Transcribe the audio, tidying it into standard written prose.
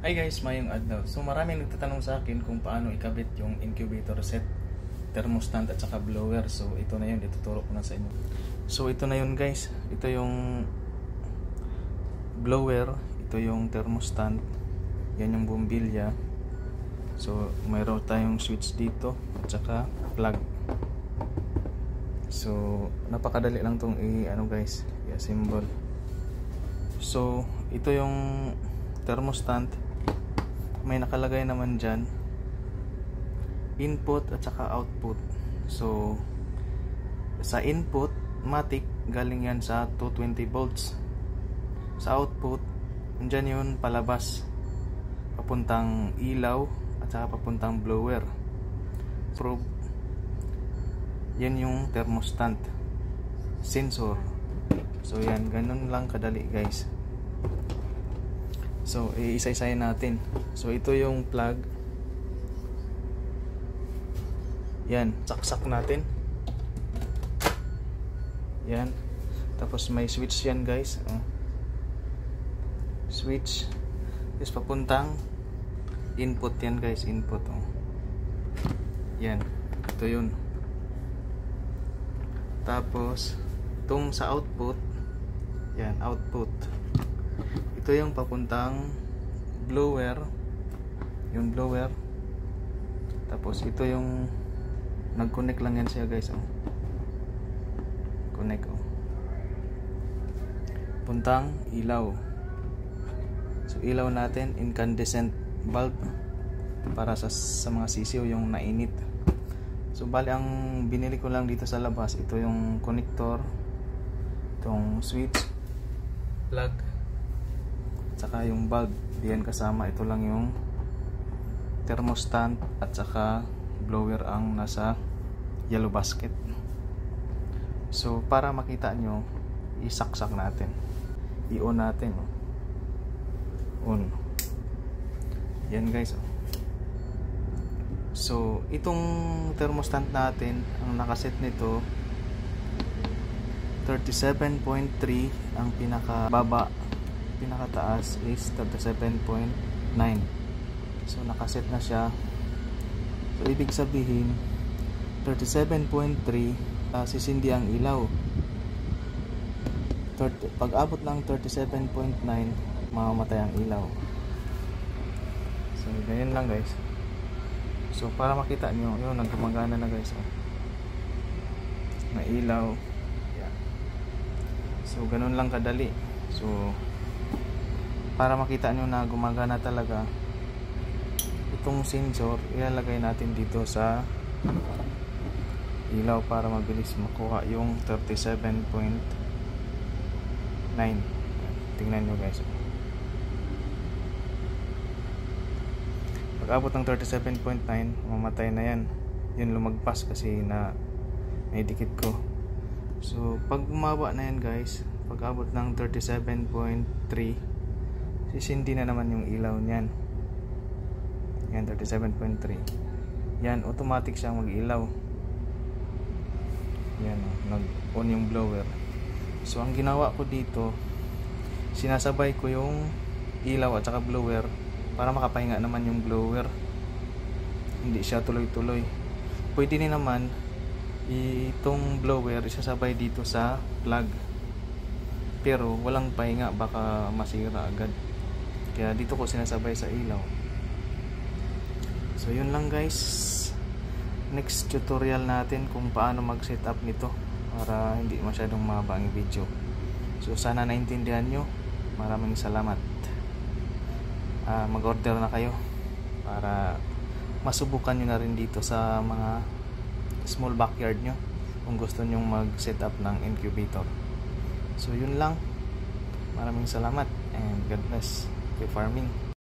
Hi guys, mayong adlaw. So maraming nagtatanong sa akin kung paano ikabit yung incubator set, thermostat at saka blower. So ito na yun, ituturo ko na sa inyo. So ito na yun guys, ito yung blower, ito yung thermostat, yan yung bumbilya. So mayroon tayong switch dito at saka plug. So napakadali lang tong guys, i-assemble. So ito yung thermostat, may nakalagay naman dyan input at saka output. So sa input matic, galing yan sa 220 volts. Sa output andyan yun palabas, papuntang ilaw at saka papuntang blower. Probe, yan yung thermostat sensor. So yan, ganun lang kadali guys. So iisa-isahin natin. So ito yung plug, yan, saksak natin yan. Tapos may switch yan guys, switch is papuntang input yan guys, input. Yan, ito yun. Tapos itong sa output, yan, output, ito yung papuntang blower, yung blower. Tapos ito yung nag-connect lang yan siya guys, connect, puntang ilaw. So ilaw natin, incandescent bulb, para sa mga sisiw yung nainit. So bali ang binili ko lang dito sa labas, ito yung connector, itong switch, plug, saka yung bulb, diyan kasama. Ito lang yung thermostat at saka blower ang nasa yellow basket. So para makita nyo, isaksak natin, i-on natin, on, yan guys. So itong thermostat natin, ang nakaset nito 37.3, ang pinakababa, pinakataas is 37.9. So nakaset na siya. So ibig sabihin 37.3, sisindi ang ilaw. Pag abot ng 37.9, mamamatay ang ilaw. So ganyan lang guys. So para makita nyo, yun, nagumagana na guys, na ilaw. Yeah. So ganun lang kadali. So para makita nyo na gumagana talaga, itong sensor ilalagay natin dito sa ilaw para mabilis makuha yung 37.9. Tingnan nyo guys, pag abot ng 37.9, mamatay na yan. Yun, lumagpas kasi na may dikit ko. So pag bumaba na yan guys, pag abot ng 37.3, sisindi na naman yung ilaw niyan. Yan, 37.3. Yan, automatic siyang mag-ilaw. Yan, nag-on yung blower. So ang ginawa ko dito, sinasabay ko yung ilaw at saka blower para makapahinga naman yung blower, hindi siya tuloy-tuloy. Pwede din naman itong blower isasabay dito sa plug, pero walang pahinga, baka masira agad. Kaya dito ko sinasabay sa ilaw. So yun lang guys. Next tutorial natin kung paano mag setup nito para hindi masyadong mahaba ang video. So sana naintindihan nyo. Maraming salamat. Mag order na kayo para masubukan nyo na rin dito sa mga small backyard nyo kung gusto nyo mag setup ng incubator. So yun lang. Maraming salamat and God bless. Happy farming.